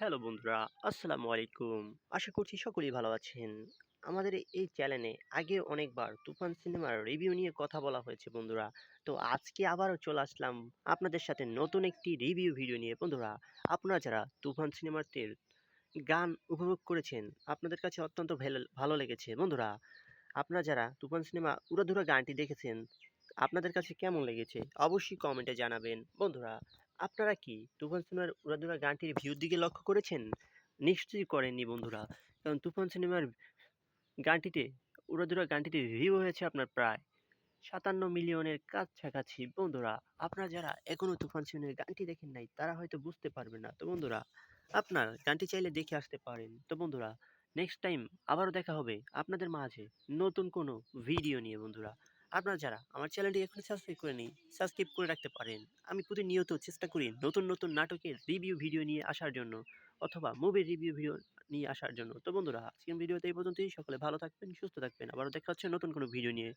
Hello বন্ধুরা, আসসালামু আলাইকুম। আশা করছি সকলেই ভালো আছেন। আমাদের এই চ্যানেলে আগে অনেকবার তুফান সিনেমার রিভিউ নিয়ে কথা বলা হয়েছে বন্ধুরা। তো আজকে আবারও চলে আসলাম আপনাদের সাথে নতুন একটি রিভিউ ভিডিও নিয়ে বন্ধুরা। আপনারা যারা তুফান সিনেমাতে গান উপভোগ করেছেন, আপনাদের কাছে অত্যন্ত ভালো লেগেছে বন্ধুরা। আপনারা যারা তুফান সিনেমা উড়াধুরা গানটি দেখেছেন, আপনাদের কাছে কেমন লেগেছে? অবশ্যই কমেন্টে জানাবেন। বন্ধুরা, আপনারা কি তুফান সিনেমার উড়াধুরা গানটির ভিউর দিকে লক্ষ্য করেছেন? নিশ্চয়ই করেননি বন্ধুরা। কারণ তুফান সিনেমার গানটিতে উড়াধুরা গানটিতে ভিউ হয়েছে আপনার প্রায় ৫৭ মিলিয়নের কাছাকাছি বন্ধুরা। আপনারা যারা এখনো তুফান সিনেমার গানটি দেখেন নাই, তারা হয়তো বুঝতে পারবেন না। তো বন্ধুরা, আপনার গানটি চাইলে দেখে আসতে পারেন। তো বন্ধুরা, নেক্সট টাইম আবারও দেখা হবে আপনাদের মাঝে নতুন কোনো ভিডিও নিয়ে বন্ধুরা। আপনারা যারা আমার চ্যানেলটি এখনো সাবস্ক্রাইব করেনি, সাবস্ক্রাইব করে রাখতে পারেন। আমি প্রতিনিয়ত চেষ্টা করি নতুন নতুন নাটকের রিভিউ ভিডিও নিয়ে আসার জন্য, অথবা মুভির রিভিউ ভিডিও নিয়ে আসার জন্য। তো বন্ধুরা, আজকের ভিডিওতে এই পর্যন্তই। সকলে ভালো থাকবেন, সুস্থ থাকবেন। আবারও দেখা হচ্ছে নতুন কোনো ভিডিও নিয়ে।